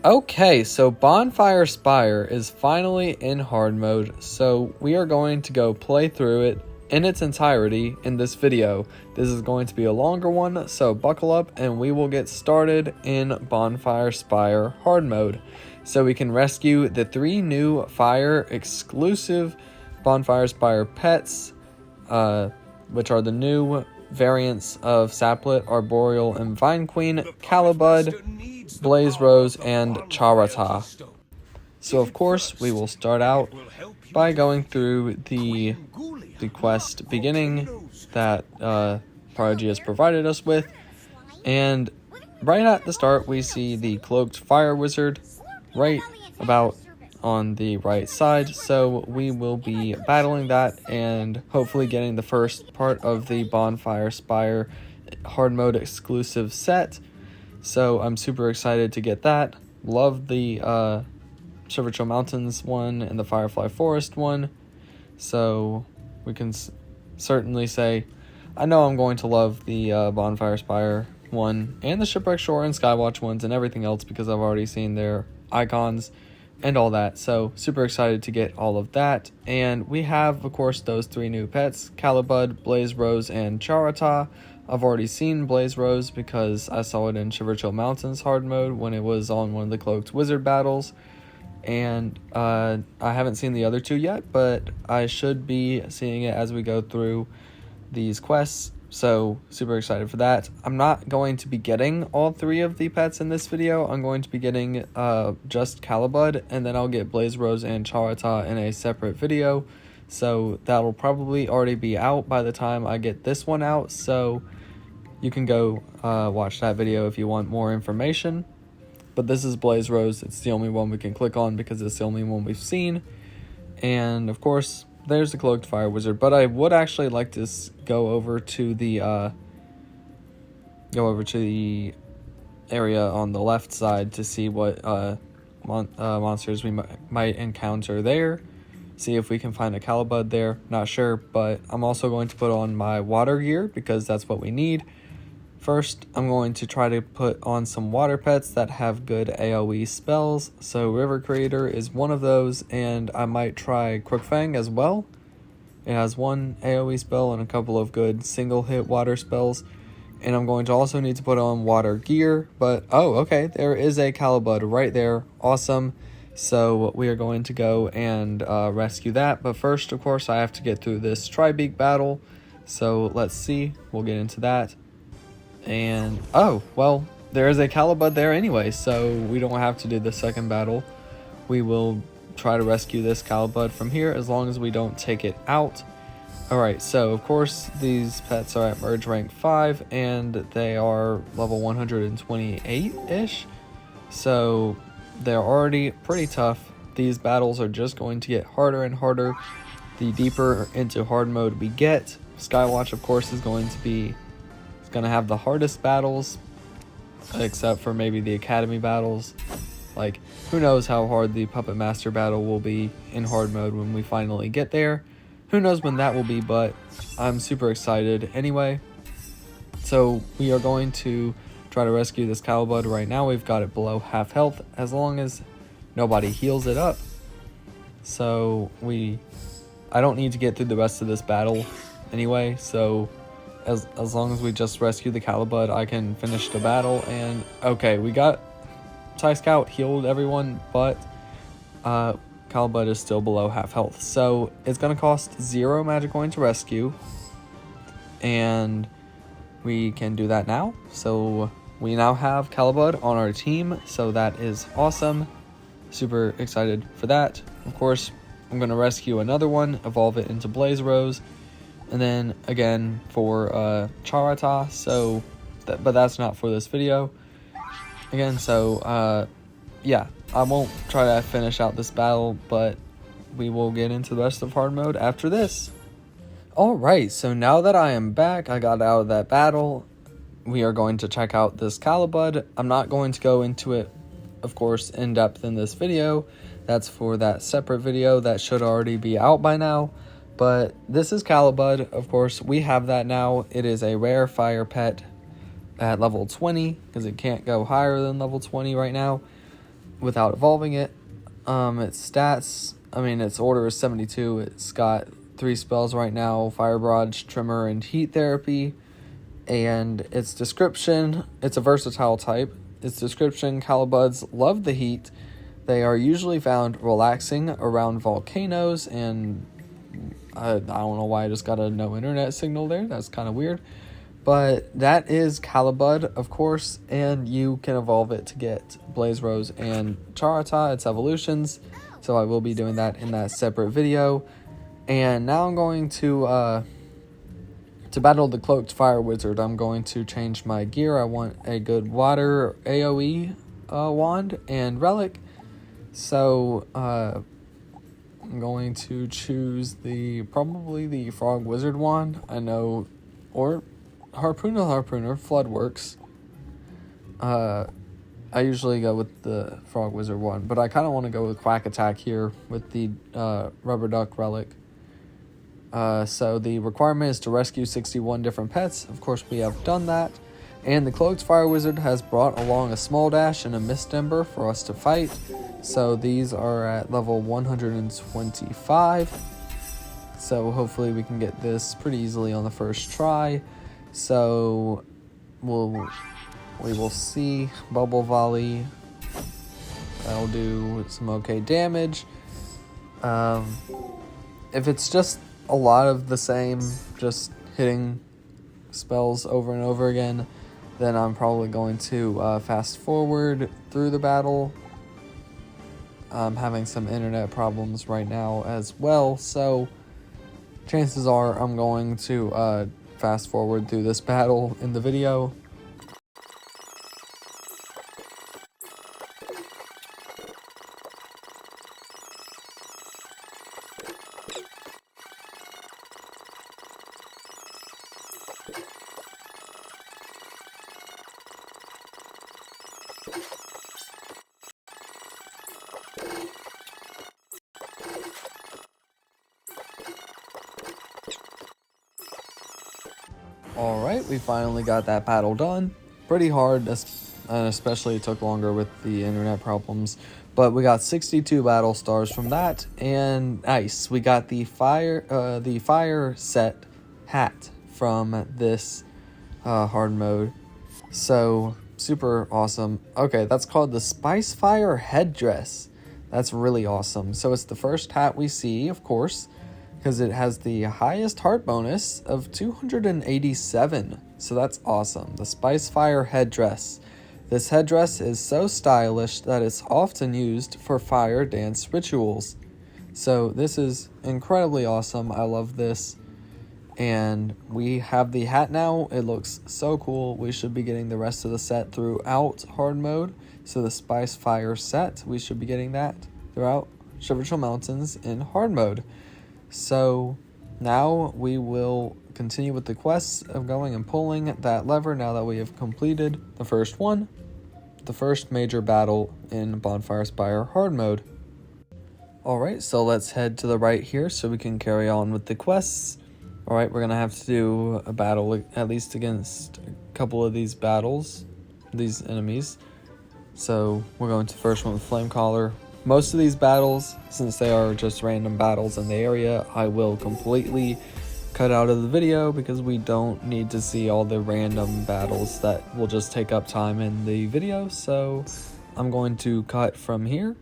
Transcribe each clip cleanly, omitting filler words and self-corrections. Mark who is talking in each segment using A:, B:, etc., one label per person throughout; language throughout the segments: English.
A: Okay, so Bonfire Spire is finally in hard mode, so we are going to go play through it in its entirety in this video. This is going to be a longer one, so buckle up and we will get started in Bonfire Spire hard mode. So we can rescue the 3 new fire exclusive Bonfire Spire pets, which are the new variants of Saplet, Arboreal, and Vine Queen, Calibud, Blaze Rose, and Charata. So of course we will start out by going through the quest beginning that Prodigy has provided us with, and right at the start we see the cloaked fire wizard right about on the right side, so we will be battling that and hopefully getting the first part of the Bonfire Spire hard mode exclusive set. So I'm super excited to get that. Love the Silverchill Mountains one and the Firefly Forest one, so we can certainly say I know I'm going to love the Bonfire Spire one and the Shipwreck Shore and Skywatch ones and everything else because I've already seen their icons and all that. So super excited to get all of that. And we have, of course, those 3 new pets, Calibud, Blaze Rose, and Charata. I've already seen Blaze Rose because I saw it in Silverchill Mountains hard mode when it was on one of the Cloaked Wizard battles. And I haven't seen the other 2 yet, but I should be seeing it as we go through these quests. So super excited for that. I'm not going to be getting all 3 of the pets in this video. I'm going to be getting just Calibud, and then I'll get Blaze Rose and Charata in a separate video. So that'll probably already be out by the time I get this one out. So you can go watch that video if you want more information. But this is Blaze Rose. It's the only one we can click on because it's the only one we've seen. And of course, there's the Cloaked Fire Wizard. But I would actually like to go over to the area on the left side to see what monsters we might encounter there. See if we can find a Calibud there. Not sure, but I'm also going to put on my water gear because that's what we need. First, I'm going to try to put on some water pets that have good AoE spells. So River Creator is one of those, and I might try Crookfang as well. It has 1 AoE spell and a couple of good single hit water spells. And I'm going to also need to put on water gear, but oh, okay, there is a Calibud right there. Awesome. So we are going to go and rescue that. But first, of course, I have to get through this Tribeak battle. So let's see. We'll get into that. And, oh, well, there is a Calibud there anyway, so we don't have to do the second battle. We will try to rescue this Calibud from here as long as we don't take it out. Alright, so, of course, these pets are at Merge Rank 5, and they are level 128-ish. So, they're already pretty tough. These battles are just going to get harder and harder the deeper into hard mode we get. Skywatch, of course, is going to have the hardest battles, except for maybe the Academy battles. Like, who knows how hard the Puppet Master battle will be in hard mode when we finally get there. Who knows when that will be, but I'm super excited anyway. So we are going to try to rescue this Calibud right now. We've got it below half health as long as nobody heals it up. So I don't need to get through the rest of this battle anyway, so as long as we just rescue the Calibud, I can finish the battle. And okay, we got Psy Scout healed everyone, but Calibud is still below half health. So it's going to cost 0 magic coin to rescue, and we can do that now. So we now have Calibud on our team, so that is awesome. Super excited for that. Of course, I'm going to rescue another one, evolve it into Blaze Rose, and then again for Charata. So but that's not for this video again. So yeah, I won't try to finish out this battle, but we will get into the rest of hard mode after this. Alright, so now that I am back, I got out of that battle. We are going to check out this Calibud. I'm not going to go into it, of course, in depth in this video. That's for that separate video that should already be out by now. But this is Calibud, of course. We have that now. It is a rare fire pet at level 20, because it can't go higher than level 20 right now. without evolving it. Its stats, its order is 72. It's got 3 spells right now: Fire Barrage, Tremor, and Heat Therapy. And its description, it's a versatile type. Its description: Calabuds love the heat. They are usually found relaxing around volcanoes, and I don't know why I just got a no internet signal there. That's kind of weird. But that is Calibud, of course, and you can evolve it to get Blaze Rose and Charata, its evolutions. So I will be doing that in that separate video. And now I'm going to battle the Cloaked Fire Wizard. I'm going to change my gear. I want a good water AoE wand and relic. So I'm going to choose probably the Frog Wizard wand. I know, or Harpooner, Flood works. I usually go with the Frog Wizard one, but I kind of want to go with Quack Attack here with the Rubber Duck relic. So the requirement is to rescue 61 different pets. Of course, we have done that. And the Cloaked Fire Wizard has brought along a Small Dash and a Mist Ember for us to fight. So these are at level 125. So hopefully we can get this pretty easily on the first try. So we will see. Bubble Volley, that'll do some okay damage. If it's just a lot of the same, just hitting spells over and over again, then I'm probably going to fast forward through the battle. I'm having some internet problems right now as well, so chances are I'm going to fast forward through this battle in the video. Alright, we finally got that battle done. Pretty hard, especially it took longer with the internet problems. But we got 62 battle stars from that, and nice. We got the fire set hat from this hard mode. So, super awesome. Okay, that's called the Spice Fire Headdress. That's really awesome. So it's the first hat we see, of course, because it has the highest heart bonus of 287. So that's awesome. The Spice Fire Headdress. This headdress is so stylish that it's often used for fire dance rituals. So this is incredibly awesome. I love this. And we have the hat now. It looks so cool. We should be getting the rest of the set throughout hard mode. So the Spice Fire set, we should be getting that throughout Shiver Chill Mountains in hard mode. So now we will continue with the quests of going and pulling that lever now that we have completed the first one, the first major battle in Bonfire Spire hard mode. Alright, so let's head to the right here so we can carry on with the quests. Alright, we're going to have to do a battle at least against a couple of these enemies. So we're going to the first one with Flamecaller. Most of these battles, since they are just random battles in the area, I will completely cut out of the video because we don't need to see all the random battles that will just take up time in the video. So I'm going to cut from here.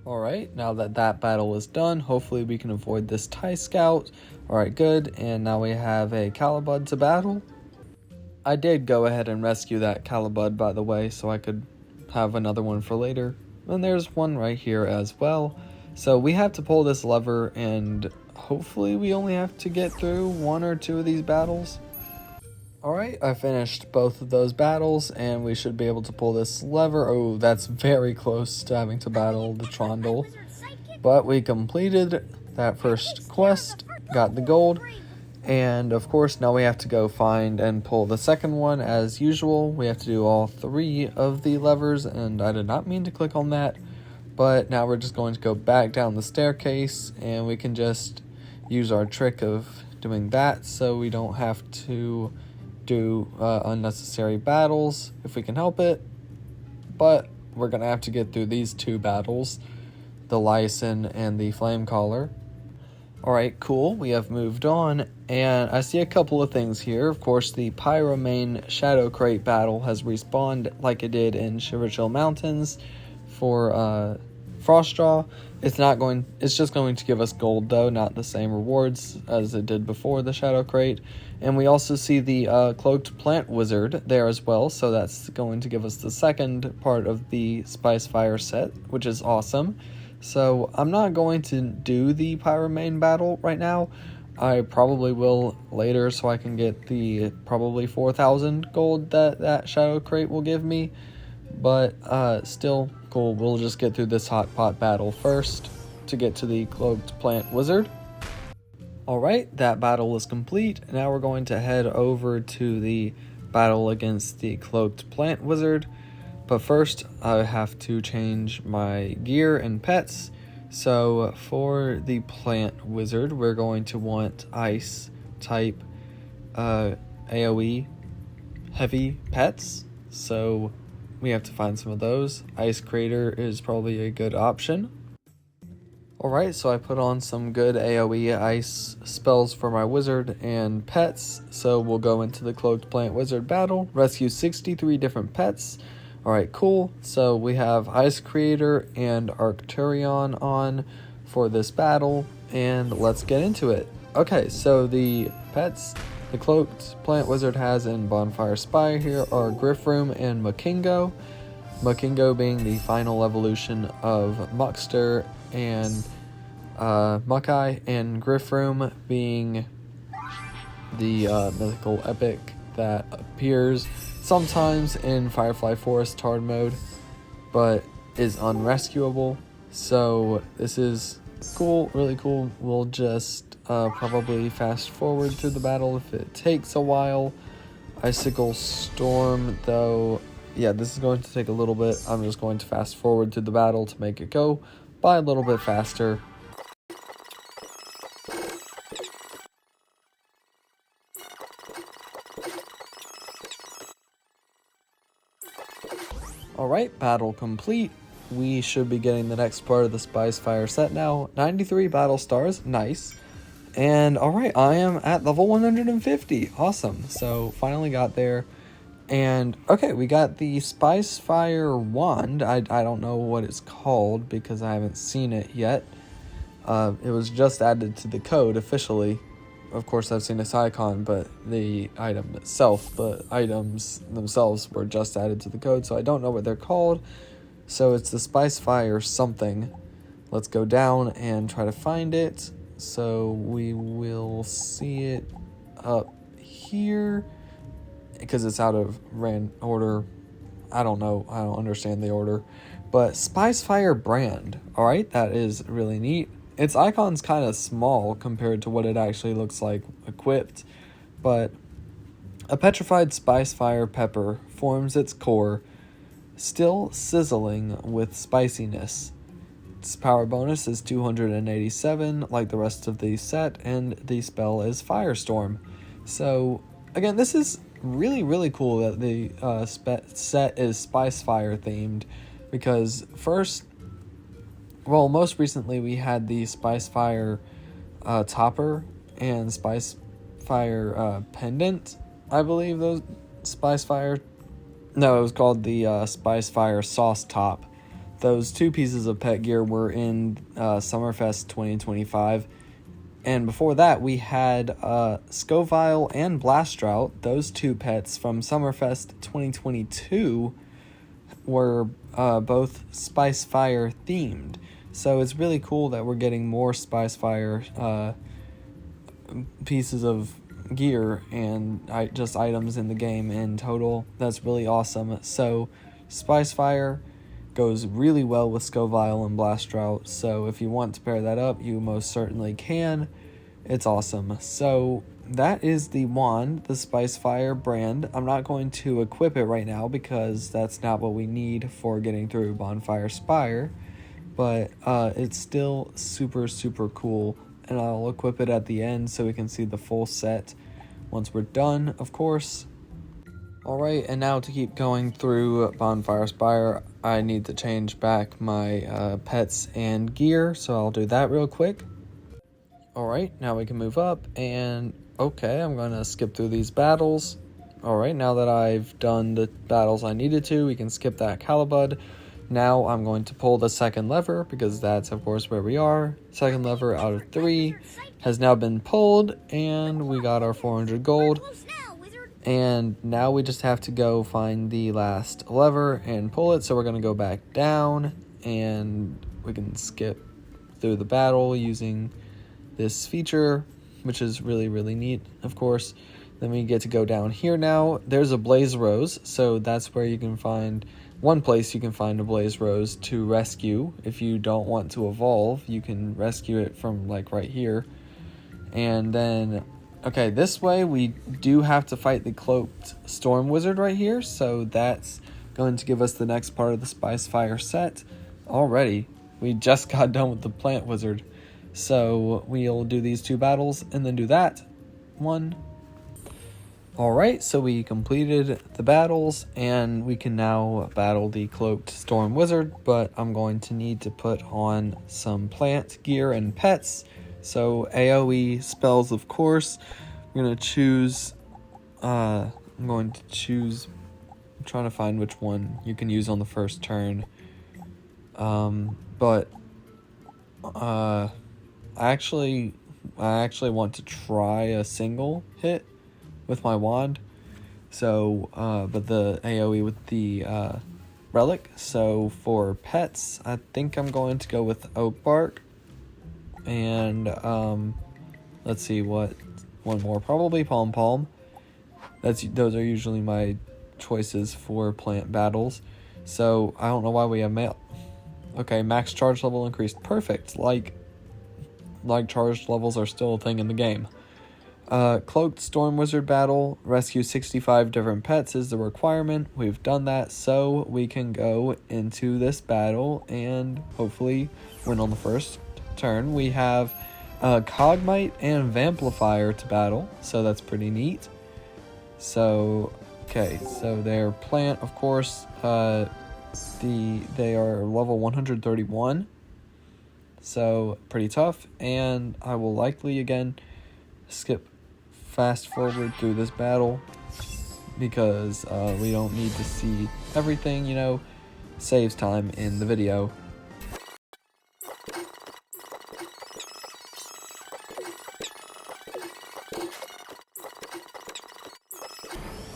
A: Alright, now that that battle is done, hopefully we can avoid this TIE Scout. Alright, good. And now we have a Calibud to battle. I did go ahead and rescue that Calibud, by the way, so I could have another one for later. And there's one right here as well. So we have to pull this lever, and hopefully we only have to get through 1 or 2 of these battles. Alright, I finished both of those battles, and we should be able to pull this lever. Oh, that's very close to having to battle the Trondle. But we completed that first quest, got the gold, and of course now we have to go find and pull the second one as usual. We have to do all 3 of the levers, and I did not mean to click on that, but now we're just going to go back down the staircase, and we can just use our trick of doing that so we don't have to do unnecessary battles if we can help it. But we're gonna have to get through these two battles, the Lyson and the Flame Caller. Alright, cool, we have moved on, and I see a couple of things here. Of course, the Pyromane Shadow Crate battle has respawned like it did in Shiverchill Mountains for Frostjaw. It's just going to give us gold though, not the same rewards as it did before the Shadow Crate. And we also see the Cloaked Plant Wizard there as well, so that's going to give us the second part of the Spice Fire set, which is awesome. So I'm not going to do the Pyromane battle right now. I probably will later, so I can get the probably 4,000 gold that Shadow Crate will give me. But still cool. We'll just get through this hot pot battle first to get to the Cloaked Plant Wizard. Alright, that battle is complete. Now we're going to head over to the battle against the Cloaked Plant Wizard. But first, I have to change my gear and pets. So for the Plant Wizard, we're going to want Ice type AoE heavy pets. So we have to find some of those. Ice Crater is probably a good option. Alright, so I put on some good AoE ice spells for my wizard and pets. So we'll go into the Cloaked Plant Wizard battle, rescue 63 different pets. Alright, cool. So we have Ice Creator and Arcturion on for this battle, and let's get into it. Okay, so the pets the Cloaked Plant Wizard has in Bonfire Spire here are Griffroom and Makingo. Makingo being the final evolution of Muckster and Muckeye, and Griffroom being the mythical epic that appears sometimes in Firefly Forest hard mode, but is unrescuable. So this is cool, really cool. We'll just probably fast forward through the battle if it takes a while. Icicle Storm, though, yeah, this is going to take a little bit. I'm just going to fast forward through the battle to make it go by a little bit faster. Alright, battle complete. We should be getting the next part of the Spice Fire set now. 93 battle stars, nice. And alright, I am at level 150, awesome. So finally got there. And okay, we got the Spice Fire wand. I don't know what it's called because I haven't seen it yet. It was just added to the code officially. Of course, I've seen its icon, but the item itself, the items themselves were just added to the code, so I don't know what they're called. So it's the Spice Fire something. Let's go down and try to find it. So we will see it up here because it's out of order. I don't know. I don't understand the order. But Spice Fire brand. Alright, that is really neat. Its icon's kind of small compared to what it actually looks like equipped, but a petrified Spice Fire pepper forms its core, still sizzling with spiciness. Its power bonus is 287, like the rest of the set, and the spell is Firestorm. So, again, this is really, really cool that the set is Spice Fire themed, because most recently we had the Spice Fire topper and Spice Fire pendant. I believe those Spice Fire... No, it was called the Spice Fire sauce top. Those two pieces of pet gear were in Summerfest 2025. And before that, we had Scovile and Blastrout. Those two pets from Summerfest 2022 were both Spice Fire themed. So it's really cool that we're getting more Spice Fire pieces of gear and just items in the game in total. That's really awesome. So Spice Fire goes really well with Scovile and Blastrout. So if you want to pair that up, you most certainly can. It's awesome. So that is the wand, the Spice Fire brand. I'm not going to equip it right now because that's not what we need for getting through Bonfire Spire. But it's still super, super cool. And I'll equip it at the end so we can see the full set once we're done, of course. Alright, and now to keep going through Bonfire Spire, I need to change back my pets and gear, so I'll do that real quick. Alright, now we can move up, and okay, I'm going to skip through these battles. Alright, now that I've done the battles I needed to, we can skip that Calibud. Now I'm going to pull the second lever, because that's of course where we are. Second lever out of 3 has now been pulled, and we got our 400 gold. And now we just have to go find the last lever and pull it. So we're going to go back down, and we can skip through the battle using this feature, which is really, really neat, of course. Then we get to go down here now. There's a Blaze Rose, so that's where you can find, one place you can find a Blaze Rose to rescue. If you don't want to evolve, you can rescue it from like right here. And then, okay, this way we do have to fight the Cloaked Storm Wizard right here, so that's going to give us the next part of the Spice Fire set. Already, we just got done with the Plant Wizard. So we'll do these 2 battles and then do that one. Alright, so we completed the battles and we can now battle the Cloaked Storm Wizard, but I'm going to need to put on some plant gear and pets. So AoE spells, of course. I'm going to choose, I'm trying to find which one you can use on the first turn. I actually want to try a single hit with my wand. So, but the AoE with the relic. So for pets, I think I'm going to go with Oak Bark. And let's see what one more. Probably Palm Palm. Those are usually my choices for plant battles. So I don't know why we have mail. Okay, max charge level increased. Perfect. Like charged levels are still a thing in the game. Cloaked Storm Wizard battle, rescue 65 different pets is the requirement. We've done that, so we can go into this battle and hopefully win on the first turn. We have Cogmite and Vamplifier to battle, so that's pretty neat. So, okay, so their plant, of course, they are level 131. So, pretty tough, and I will likely, again, fast forward through this battle, because we don't need to see everything, you know, saves time in the video.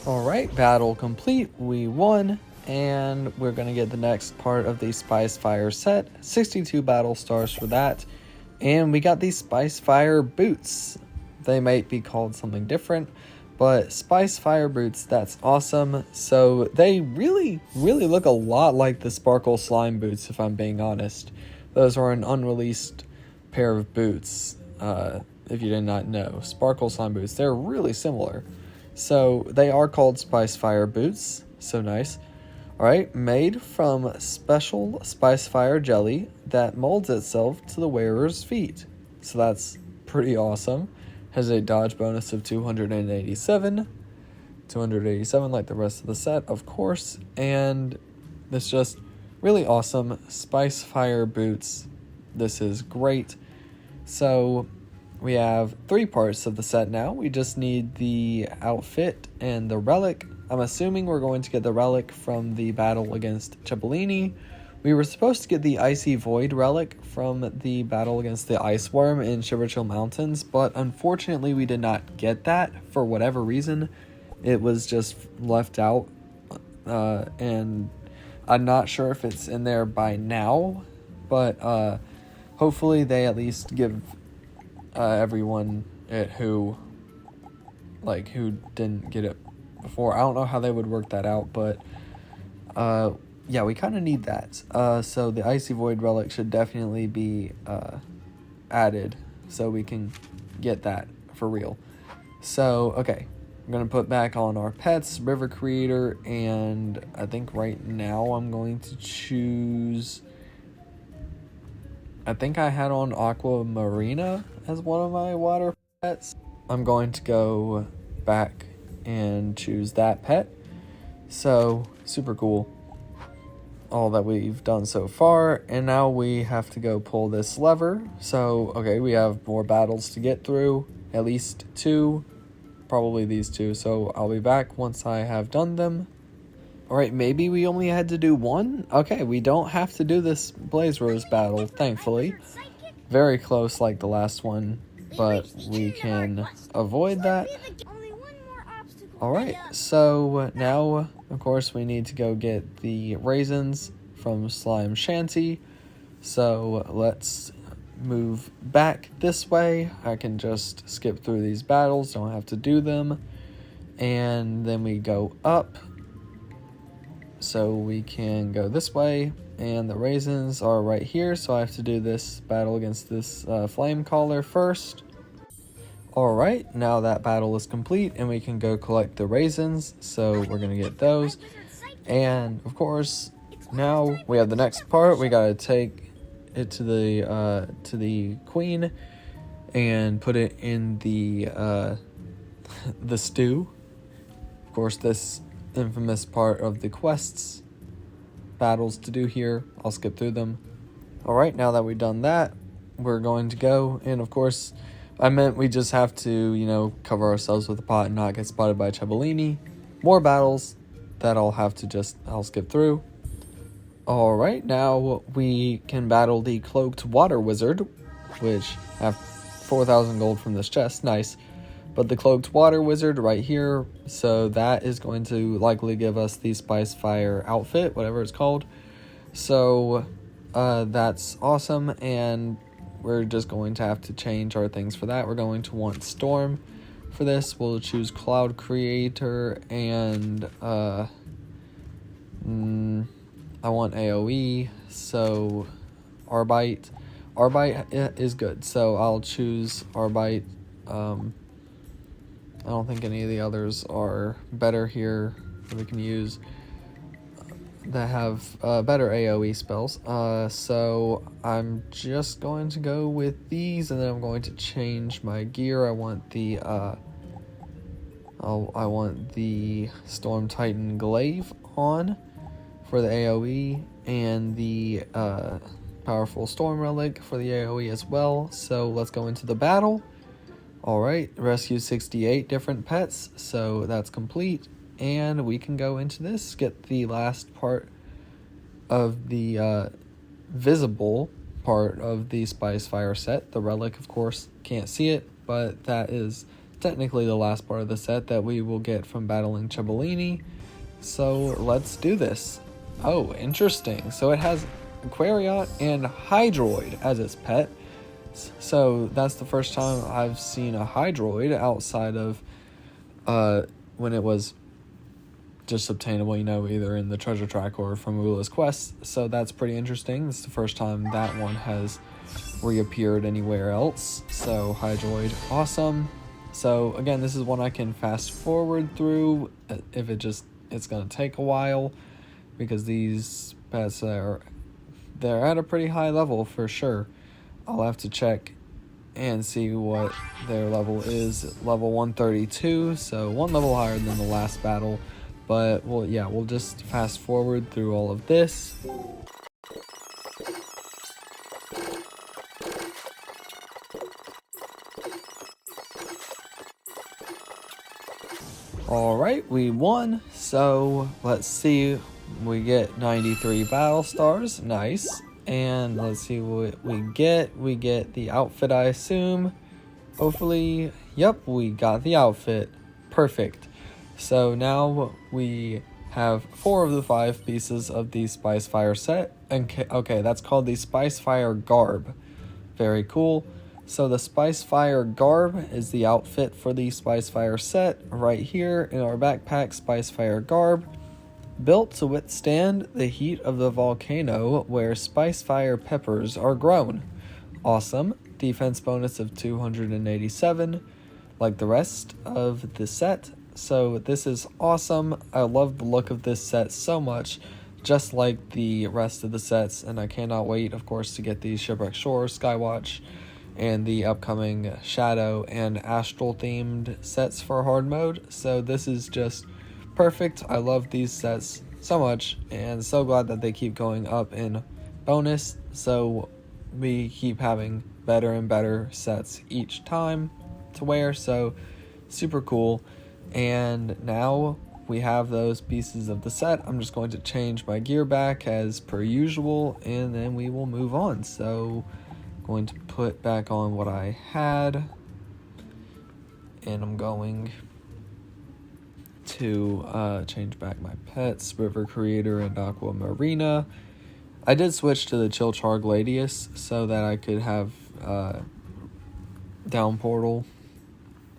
A: Alright, battle complete, we won. And we're going to get the next part of the Spice Fire set. 62 battle stars for that. And we got these Spice Fire boots. They might be called something different, but Spice Fire boots, that's awesome. So they really, really look a lot like the Sparkle Slime boots, if I'm being honest. Those are an unreleased pair of boots, if you did not know. Sparkle Slime boots, they're really similar. So they are called Spice Fire boots. So nice. Alright, made from special Spice Fire jelly that molds itself to the wearer's feet. So that's pretty awesome. Has a dodge bonus of 287. 287 like the rest of the set, of course. And it's just really awesome. Spice Fire boots. This is great. So we have 3 parts of the set now. We just need the outfit and the relic. I'm assuming we're going to get the relic from the battle against Cebollini. We were supposed to get the Icy Void relic from the battle against the Ice Worm in Shiverchill Mountains, but unfortunately we did not get that for whatever reason. It was just left out, and I'm not sure if it's in there by now, but hopefully they at least give everyone it who didn't get it before. I don't know how they would work that out, but yeah, we kind of need that. So the Icy Void relic should definitely be added so we can get that for real. So, okay, I'm going to put back on our pets, River Creator, and I think right now I'm going to choose, I think I had on Aqua Marina as one of my water pets. I'm going to go back and choose that pet. So, super cool. All that we've done so far, and now we have to go pull this lever. So, okay, we have more battles to get through, at least 2, probably these 2. So I'll be back once I have done them. All right, maybe we only had to do 1. Okay, we don't have to do this Blaze Rose battle, thankfully. Very close like the last one, but we can avoid that. Alright, so now, of course, we need to go get the raisins from Slime Shanty. So let's move back this way. I can just skip through these battles, don't have to do them. And then we go up. So we can go this way, and the raisins are right here, so I have to do this battle against this flame caller first. Alright, now that battle is complete, and we can go collect the raisins, so we're gonna get those. And, of course, now we have the next part. We gotta take it to the queen, and put it in the stew. Of course, this infamous part of the quests battles to do here. I'll skip through them. Alright, now that we've done that, we're going to go, and of course, I meant we just have to, cover ourselves with a pot and not get spotted by Cebollini. More battles that I'll skip through. Alright, now we can battle the Cloaked Water Wizard, which have 4,000 gold from this chest, nice. But the Cloaked Water Wizard right here, so that is going to likely give us the Spice Fire outfit, whatever it's called. So that's awesome, and we're just going to have to change our things for that. We're going to want Storm for this. We'll choose Cloud Creator, and I want AoE, so Arbite. Arbite is good, so I'll choose Arbite. I don't think any of the others are better here that we can use that have better AoE spells. So I'm just going to go with these, and then I'm going to change my gear. I want the Storm Titan Glaive on for the AoE, and the Powerful Storm Relic for the AoE as well. So let's go into the battle. Alright, rescue 68 different pets, so that's complete, and we can go into this, get the last part of the visible part of the Spice Fire set. The relic, of course, can't see it, but that is technically the last part of the set that we will get from battling Cebollini, so let's do this. Oh, interesting, so it has Aquariot and Hydroid as its pet. So that's the first time I've seen a Hydroid outside of when it was just obtainable, either in the treasure track or from Ula's quest. So that's pretty interesting. This is the first time that one has reappeared anywhere else. So Hydroid, awesome. So again, this is one I can fast forward through if it's gonna take a while, because these pets they're at a pretty high level for sure. I'll have to check and see what their level is. Level 132, so one level higher than the last battle. But we'll just fast forward through all of this. Alright, we won. So let's see. We get 93 battle stars, nice. And let's see what we get. We get the outfit, I assume. Hopefully, yep, we got the outfit. Perfect. So now we have 4 of the 5 pieces of the Spice Fire set. Okay, that's called the Spice Fire Garb. Very cool. So the Spice Fire Garb is the outfit for the Spice Fire set right here in our backpack. Spice Fire Garb. Built to withstand the heat of the volcano where Spice Fire peppers are grown. Awesome. Defense bonus of 287, like the rest of the set. So this is awesome. I love the look of this set so much, just like the rest of the sets, and I cannot wait, of course, to get these Shipwreck Shore, Skywatch, and the upcoming Shadow and Astral themed sets for hard mode. So this is just perfect. I love these sets so much, and so glad that they keep going up in bonus, so we keep having better and better sets each time to wear, so super cool. And now we have those pieces of the set. I'm just going to change my gear back as per usual, and then we will move on. So I'm going to put back on what I had, and I'm going to change back my pets, River Creator and Aqua Marina. I did switch to the Chilchar Gladius so that I could have Down Portal.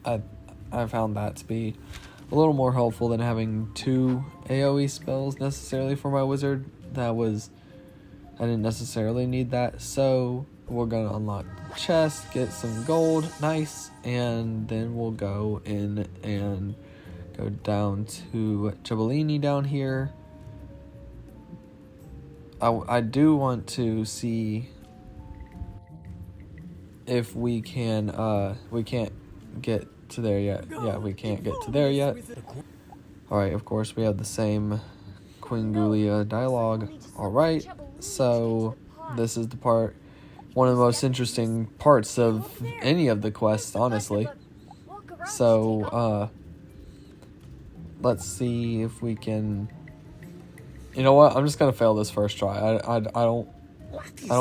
A: I found that to be a little more helpful than having 2 AoE spells necessarily for my wizard. I didn't necessarily need that, so we're gonna unlock the chest, get some gold, nice, and then we'll go in and go down to Cebollini down here. I do want to see if we can't get to there yet. Yeah, we can't get to there yet. Alright, of course we have the same Queen Gulia dialogue. Alright, so this is the part, one of the most interesting parts of any of the quests, honestly. So, let's see if we can... You know what? I'm just gonna fail this first try. I don't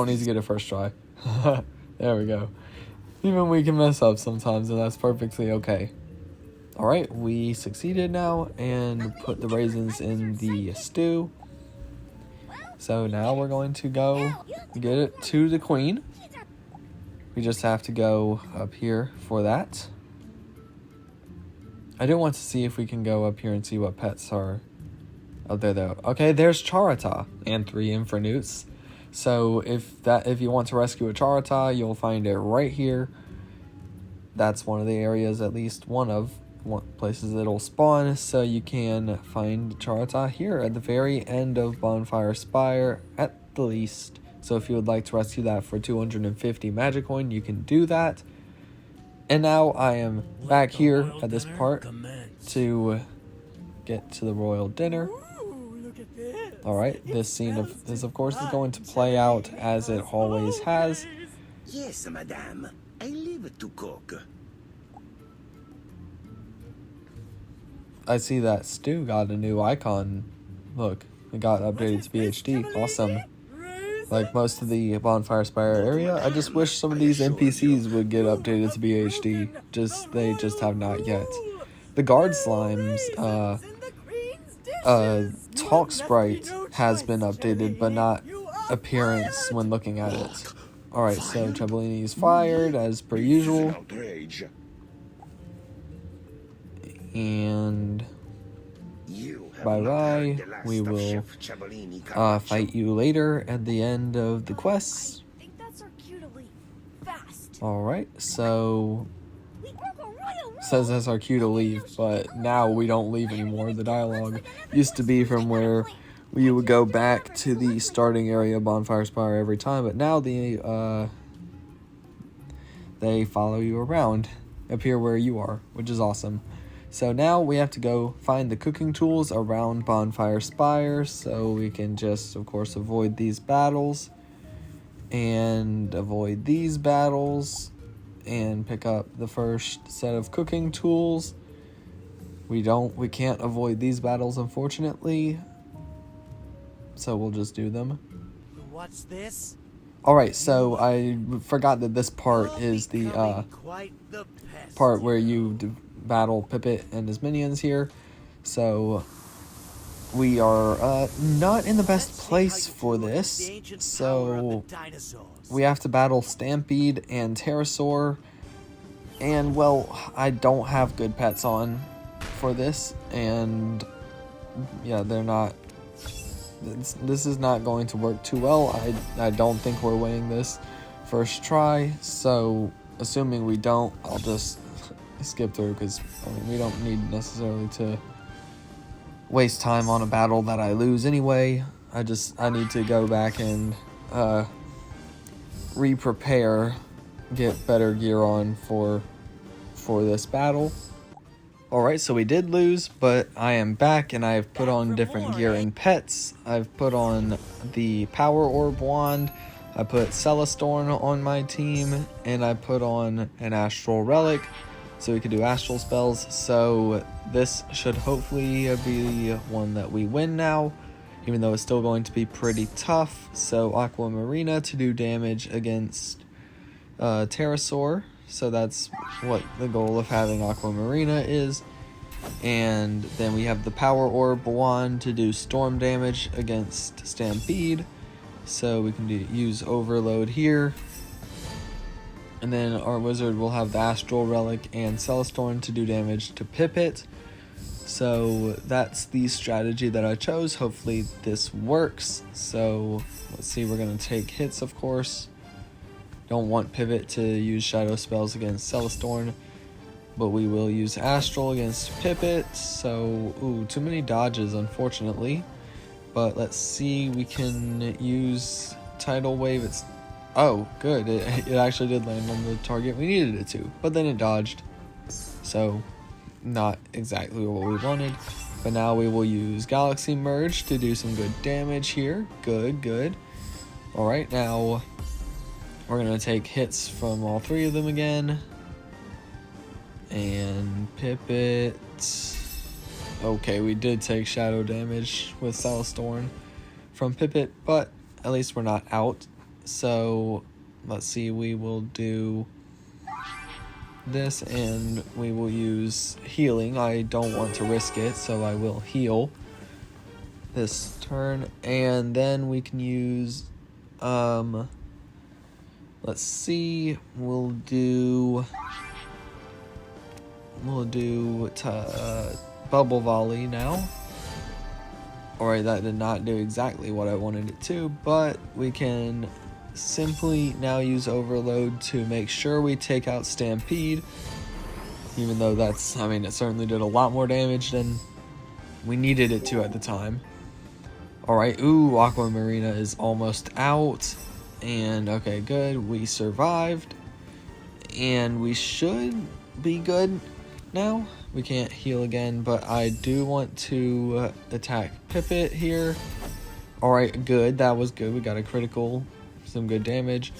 A: need to get a first try. There we go. Even we can mess up sometimes, and that's perfectly okay. Alright, we succeeded now, and put the raisins in the stew. So now we're going to go get it to the queen. We just have to go up here for that. I do want to see if we can go up here and see what pets are up there, though. Okay, there's Charata and 3 Infernutes. So if you want to rescue a Charata, you'll find it right here. That's one of the areas, at least one places it'll spawn. So you can find Charata here at the very end of Bonfire Spire, at the least. So if you would like to rescue that for 250 magic coin, you can do that. And now I am back here at this part to get to the royal dinner. Alright, this scene of course is going to play out as it always has.
B: Yes, madame. I live to cook.
A: I see that Stu got a new icon. Look, it got updated to BHD. Awesome. Like most of the Bonfire Spire area, I just wish some of these NPCs would get updated to BHD. They just have not yet. The guard slimes, talk sprite has been updated, but not appearance when looking at it. Alright, so Cebollini is fired as per usual. And bye-bye. We will fight you later at the end of the quest. Alright, so... says that's our cue to leave, but now we don't leave anymore. The dialogue used to be from where we would go back to the starting area of Bonfire Spire every time, but now they follow you around, appear where you are, which is awesome. So now we have to go find the cooking tools around Bonfire Spire, so we can just, of course, avoid these battles, and avoid these battles, and pick up the first set of cooking tools. We can't avoid these battles, unfortunately, so we'll just do them.
C: What's this?
A: Alright, so I forgot that this part is the part where you battle Pippet and his minions here. So we are not in the best place for this, so we have to battle Stampede and Pterosaur, and well, I don't have good pets on for this, and yeah, they're not, this is not going to work too well. I don't think we're winning this first try, so assuming we don't, I'll just skip through, because I mean, we don't need necessarily to waste time on a battle that I lose anyway. I need to go back and re-prepare, get better gear on for this battle. Alright, so we did lose, but I am back and I've put on different gear and pets. I've put on the Power Orb Wand, I put Celestorn on my team, and I put on an Astral Relic, so we could do Astral spells. So this should hopefully be one that we win now, even though it's still going to be pretty tough. So Aquamarina to do damage against Pterosaur. So that's what the goal of having Aquamarina is. And then we have the Power Orb Wand to do storm damage against Stampede. So we can use Overload here. And then our wizard will have the Astral Relic and Celestorn to do damage to Pippet. So that's the strategy that I chose. Hopefully this works. So let's see, we're going to take hits, of course. Don't want Pippet to use shadow spells against Celestorn, but we will use Astral against Pippet. So, ooh, too many dodges, unfortunately. But let's see, we can use Tidal Wave. Oh, good. It actually did land on the target we needed it to, but then it dodged. So, not exactly what we wanted. But now we will use Galaxy Merge to do some good damage here. Good, good. Alright, now we're going to take hits from all three of them again. And Pippet. Okay, we did take shadow damage with Celestorn from Pippet, but at least we're not out. So let's see, we will do this and we will use healing. I don't want to risk it, so I will heal this turn. And then we can use let's see, we'll do Bubble Volley now. Alright, that did not do exactly what I wanted it to, but we can simply now use Overload to make sure we take out Stampede, even though that's, I mean, it certainly did a lot more damage than we needed it to at the time. Alright, ooh, Aquamarina is almost out. And okay, good, we survived. And we should be good now. We can't heal again, but I do want to attack Pippet here. Alright, good, that was good. We got a critical, some good damage.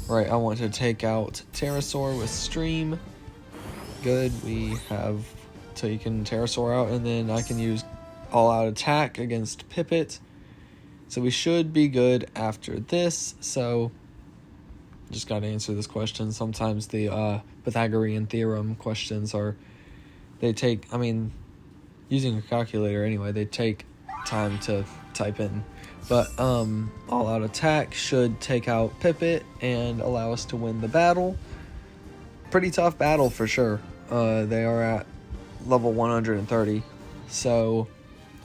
A: Alright, I want to take out Pterosaur with Stream. Good, we have taken Pterosaur out, and then I can use all-out attack against Pippet. So we should be good after this. So just got to answer this question. Sometimes the Pythagorean theorem questions they take, I mean, using a calculator anyway, they take time to type in. But all-out attack should take out Pippet and allow us to win the battle. Pretty tough battle for sure. They are at level 130. So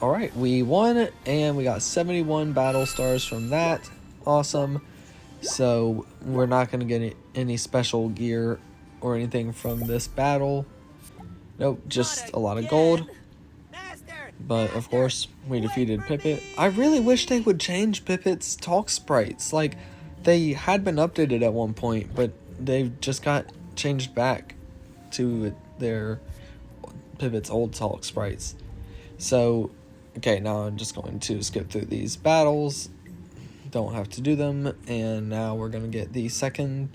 A: alright, we won, and we got 71 battle stars from that. Awesome. So we're not going to get any special gear or anything from this battle. Nope, just a lot of gold. But of course, we defeated Pippet. I really wish they would change Pippet's talk sprites. Like, they had been updated at one point, but they've just got changed back to their Pippet's old talk sprites. So okay, now I'm just going to skip through these battles. Don't have to do them. And now we're going to get the second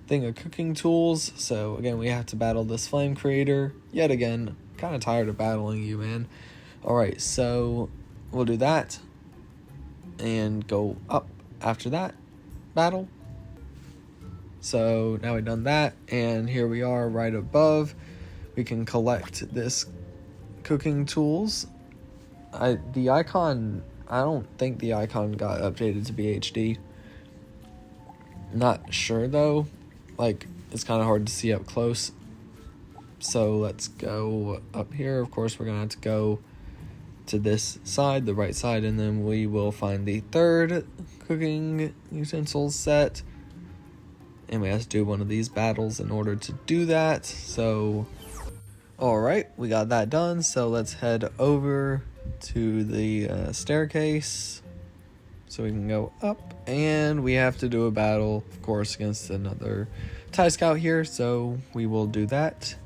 A: thing of cooking tools. So again, we have to battle this flame creator. Yet again, kind of tired of battling you, man. Alright, so we'll do that. And go up after that battle. So now we've done that. And here we are right above. We can collect this cooking tools. The icon, I don't think the icon got updated to be HD. Not sure though. Like, it's kind of hard to see up close. So let's go up here. Of course, we're going to have to go to this side, the right side, and then we will find the third cooking utensils set. And we have to do one of these battles in order to do that. So, alright, we got that done. So let's head over to the staircase so we can go up, and we have to do a battle, of course, against another TIE Scout here, so we will do that.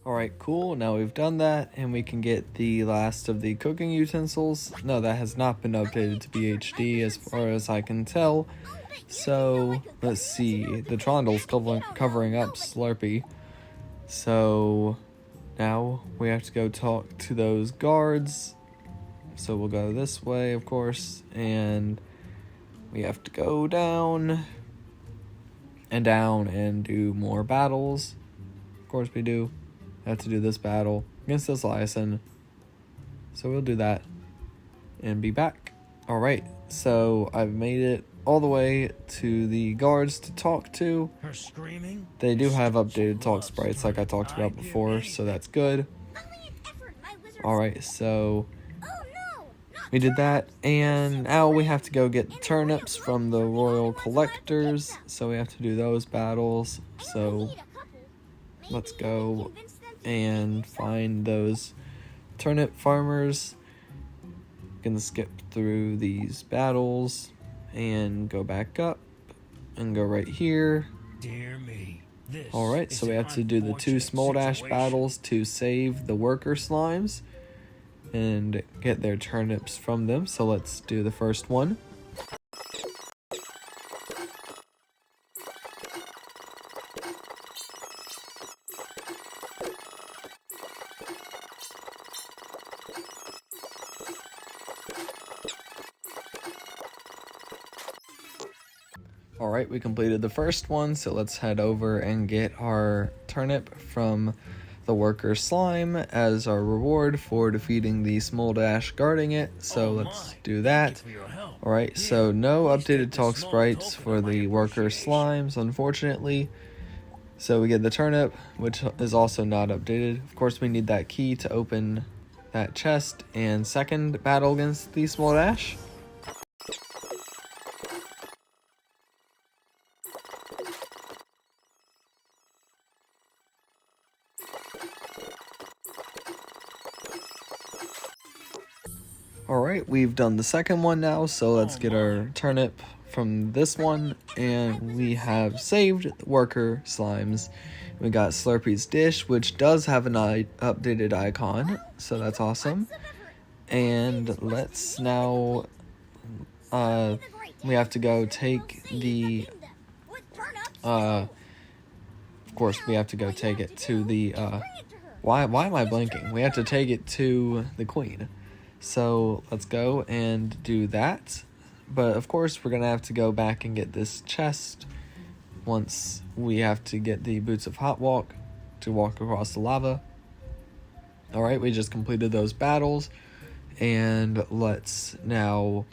A: Alright, cool. Now we've done that, and we can get the last of the cooking utensils. No, that has not been updated to BHD as far as I can tell. So, let's see. The Trundle's covering up Slurpee. So, now we have to go talk to those guards. So we'll go this way, of course, and we have to go down and do more battles. Of course we do. Have to do this battle against this Lyson. So we'll do that and be back. Alright, so I've made it all the way to the guards to talk to.
C: Her screaming?
A: They do have updated talk sprites like I talked about before, so that's good. Alright, so we did that, and now we have to go get turnips from the royal collectors, so we have to do those battles. So let's go and find those turnip farmers. Gonna skip through these battles and go back up and go right here.
C: Dear me.
A: Alright, so we have to do the 2 Smoldash battles to save the worker slimes and get their turnips from them. So let's do the first one. Alright, we completed the first one, so let's head over and get our turnip from the worker slime as our reward for defeating the Smoldash guarding it. So let's do that. Alright, so no updated talk sprites for the worker slimes, unfortunately. So we get the turnip, which is also not updated. Of course, we need that key to open that chest and second battle against the Smoldash. Alright, we've done the second one now, so let's get our turnip from this one, and we have saved the worker slimes. We got Slurpee's dish, which does have an updated icon, so that's awesome. And let's now, we have to go take the, of course we have to go take it to the, why am I blanking? We have to take it to the queen. So let's go and do that. But of course we're gonna have to go back and get this chest once we have to get the boots of hot walk to walk across the lava. Alright, we just completed those battles, and let's now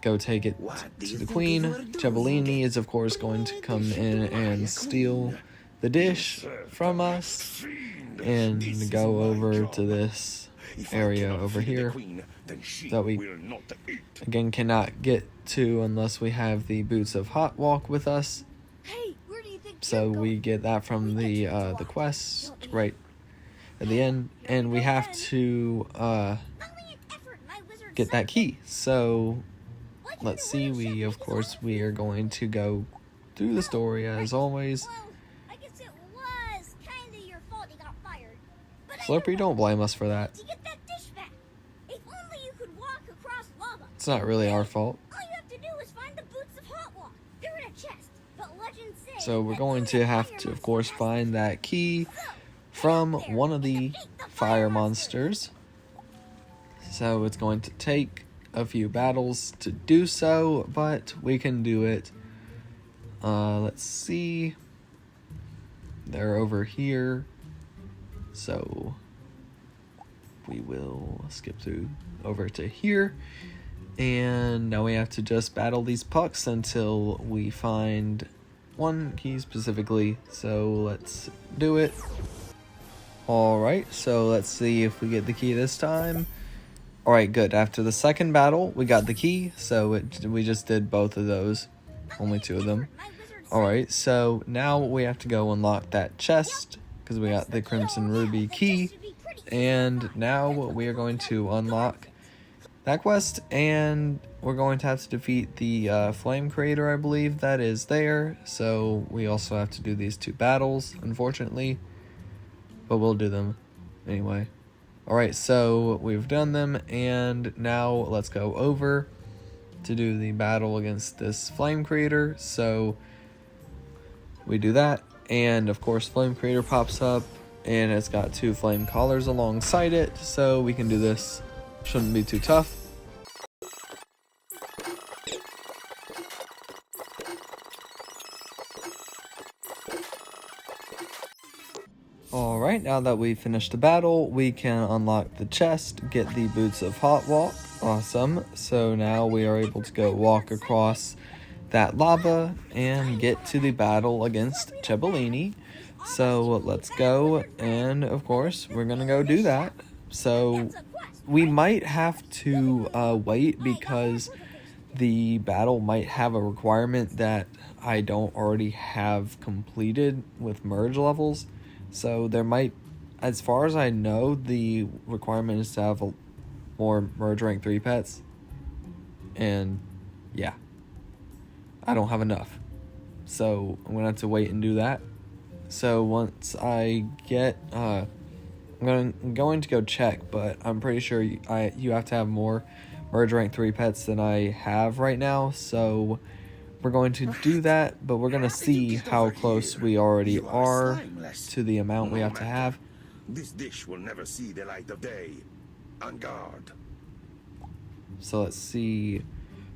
A: go take it to the queen. Cebollini is of course going to come in and steal the dish from us and go over to this area over here that we again cannot get to unless we have the boots of hot walk with us. So we get that from the quest right at the end, and we have to get that key. So let's see, we are going to go through the story as always. Slurpee, don't blame us for that. It's not really our fault. So we're going to have to, of course, find that key from one of the fire monsters. So it's going to take a few battles to do so, but we can do it. Let's see. They're over here. So we will skip through over to here. And now we have to just battle these pucks until we find one key specifically. So let's do it. Alright, so let's see if we get the key this time. Alright, good. After the second battle, we got the key. So we just did both of those. Only 2 of them. Alright, so now we have to go unlock that chest, because we got the Crimson Ruby key. And now we are going to unlock that quest, and we're going to have to defeat the flame creator, I believe that is there. So we also have to do these 2 battles, unfortunately. but we'll do them anyway. Alright, so we've done them, and now let's go over to do the battle against this flame creator. So we do that, and of course flame creator pops up, and it's got 2 flame collars alongside it, so we can do this. Shouldn't be too tough. Alright, now that we've finished the battle, we can unlock the chest, get the boots of hot walk. Awesome. So now we are able to go walk across that lava and get to the battle against Cebollini. So let's go, and of course we're gonna go do that. So we might have to wait, because the battle might have a requirement that I don't already have completed with merge levels. So there might, as far as I know, the requirement is to have more merge rank 3 pets. And yeah, I don't have enough. So I'm gonna have to wait and do that. So once I get, I'm going to go check, but I'm pretty sure you have to have more merge rank 3 pets than I have right now. So we're going to do that, but we're going to see how close we already are to the amount we have to have.
B: This dish will never see the light of day. On guard.
A: So let's see.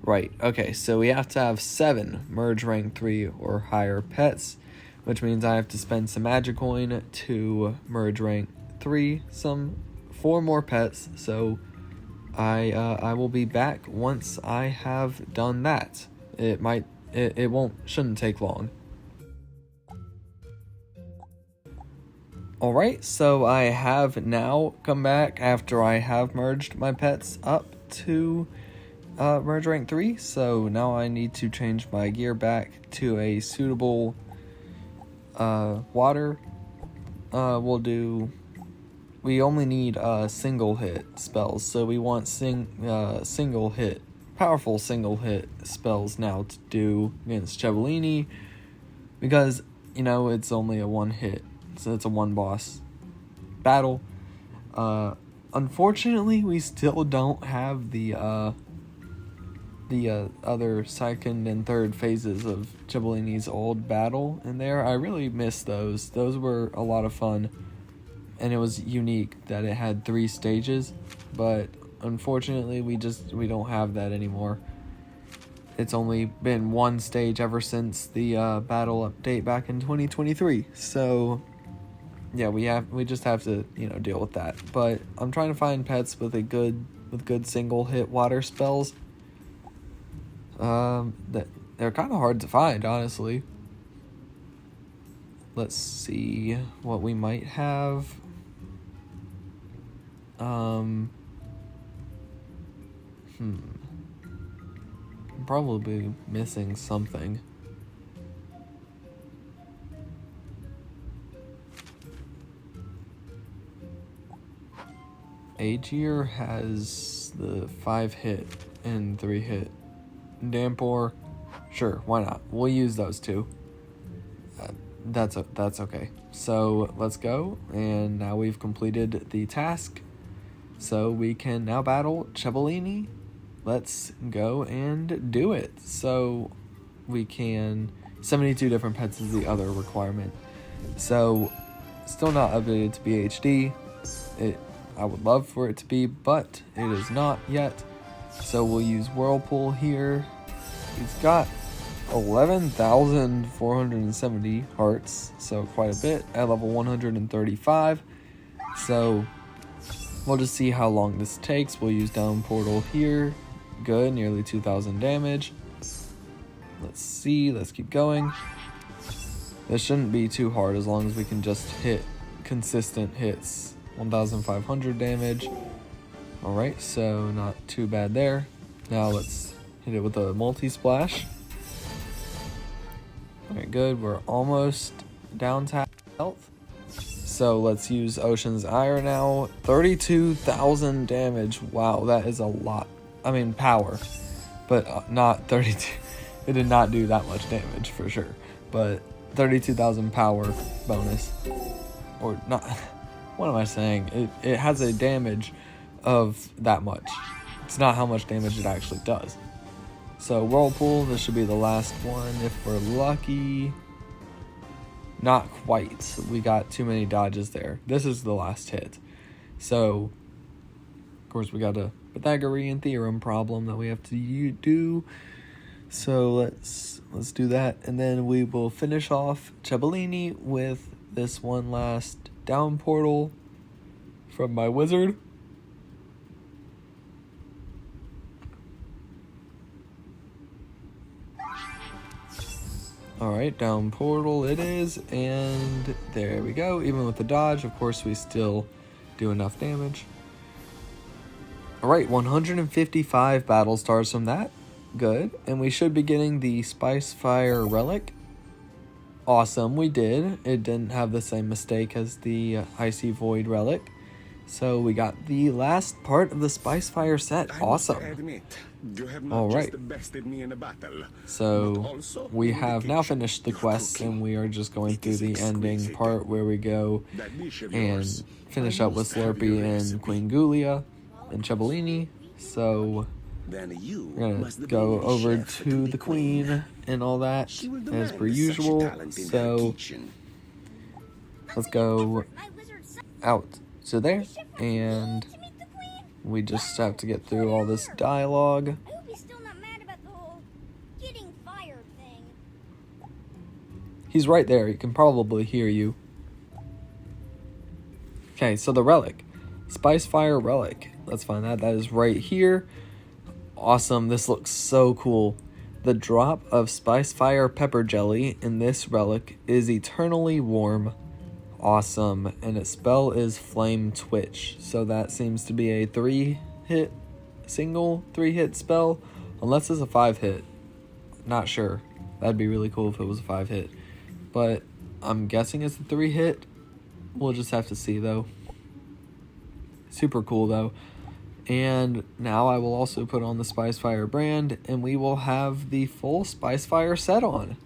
A: Right, okay, so we have to have 7 merge rank 3 or higher pets, which means I have to spend some magic coin to merge rank 3, 4 more pets. So I will be back once I have done that. It shouldn't take long. Alright, so I have now come back after I have merged my pets up to merge rank 3. So now I need to change my gear back to a suitable water. We only need single hit spells, so we want single hit, powerful single hit spells now to do against Cebollini, because it's only a 1 hit, so it's a 1 boss battle. Unfortunately, we still don't have the other second and third phases of Cebollini's old battle in there. I really miss those. Those were a lot of fun, and it was unique that it had 3 stages, but unfortunately we don't have that anymore. It's only been 1 stage ever since the battle update back in 2023. So yeah, we just have to deal with that. But I'm trying to find pets with good single hit water spells. That they're kind of hard to find, honestly. Let's see what we might have. Probably missing something. Aegir has the 5 hit and 3 hit. Dampor, sure, why not? We'll use those 2. That's okay. So let's go, and now we've completed the task, so we can now battle Cebollini. Let's go and do it. So we can 72 different pets is the other requirement. So still not updated to BHD. I would love for it to be, but it is not yet. So we'll use Whirlpool here. He's got 11,470 hearts, so quite a bit at level 135. So we'll just see how long this takes. We'll use Down Portal here. Good, nearly 2,000 damage. Let's see, let's keep going. This shouldn't be too hard as long as we can just hit consistent hits. 1,500 damage. Alright, so not too bad there. Now let's hit it with a multi-splash. Alright, good. We're almost down to health. So let's use Ocean's Ire now. 32,000 damage. Wow, that is a lot. I mean, power. But not 32. It did not do that much damage for sure. But 32,000 power bonus. Or not. what am I saying? It has a damage of that much. It's not how much damage it actually does. So Whirlpool, this should be the last one if we're lucky. Not quite. We got too many dodges there. This is the last hit. So, of course, we got a Pythagorean theorem problem that we have to do. So let's do that, and then we will finish off Cebollini with this one last down portal from my wizard. Alright, down portal it is, and there we go. Even with the dodge, of course, we still do enough damage. Alright, 155 battle stars from that. Good. And we should be getting the Spice Fire Relic. Awesome, we did. It didn't have the same mistake as the Icy Void Relic. So we got the last part of the Spice Fire set. Awesome. Alright. So we have now finished the quest, and we are just going through the ending part where we go and finish up with Slurpee and Queen Gulia and Cebollini. So we're gonna go over to the Queen and all that as per usual. So let's go out to there, and we just have to get through all this dialogue.
D: I hope he's still not mad about the whole getting fired thing.
A: He's right there. He can probably hear you. Okay, so the relic. Spice Fire Relic. Let's find that. That is right here. Awesome. This looks so cool. The drop of Spice Fire Pepper Jelly in this relic is eternally warm. Awesome. And its spell is Flame Twitch. So that seems to be a 3-hit, single 3-hit spell. Unless it's a 5-hit. Not sure. That'd be really cool if it was a 5-hit. But I'm guessing it's a 3-hit. We'll just have to see though. Super cool though. And now I will also put on the Spice Fire brand, and we will have the full Spice Fire set on.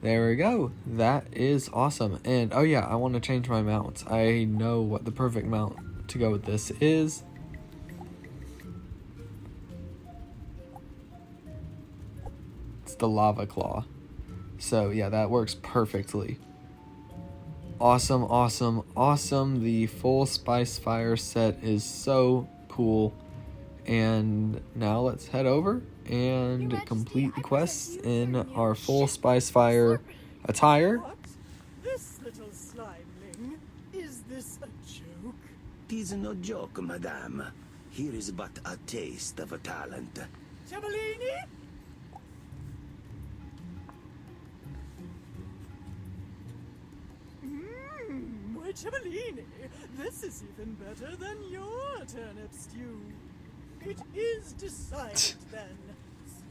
A: There we go. That is awesome. And oh yeah, I want to change my mount. I know what the perfect mount to go with this is. It's the Lava Claw. So yeah, that works perfectly. Awesome, awesome, awesome. The full Spice Fire set is so cool. And now let's head over and complete the quests in our full Spice Fire attire.
E: What? This little slimeling, is this a joke?
B: Tis no joke, madame. Here is but a taste of a talent.
E: Cebollini? Why, Cebollini, this is even better than your turnip stew. It is decided then.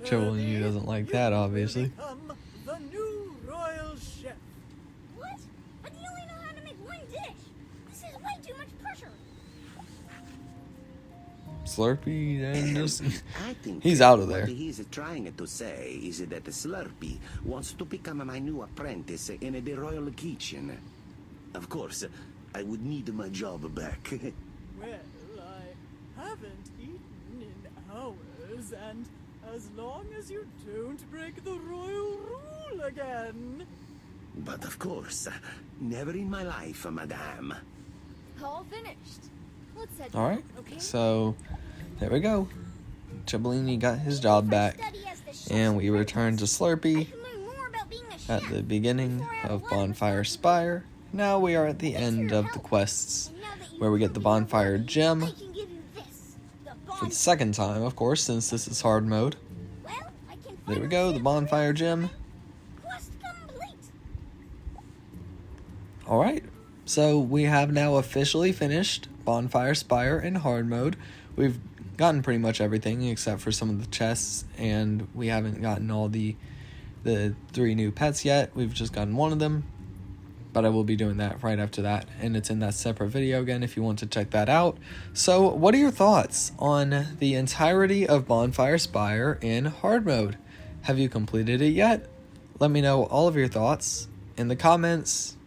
A: Cebollini doesn't like that, obviously.
E: Become the new royal chef.
D: What? But you only know how to make one dish. This is way too much pressure.
A: Slurpee and just...
B: I think
A: he's out of there.
B: What he's trying to say is that Slurpee wants to become my new apprentice in the royal kitchen. Of course, I would need my job back.
E: Well, I haven't eaten in hours, and as long as you don't break the royal rule again.
B: But of course, never in my life, madame.
D: All finished. Let's head
A: Alright,
D: back, okay?
A: so there we go. Cebollini got his job back, and we return to Slurpee at the beginning of Bonfire Spire. Now we are at the end of the quests, where we get the Bonfire Gem for the second time, of course, since this is hard mode. There we go, the Bonfire Gem. Alright, so we have now officially finished Bonfire Spire in hard mode. We've gotten pretty much everything except for some of the chests, and we haven't gotten all the 3 new pets yet. We've just gotten one of them. But I will be doing that right after that, and it's in that separate video again if you want to check that out. So what are your thoughts on the entirety of Bonfire Spire in hard mode? Have you completed it yet? Let me know all of your thoughts in the comments.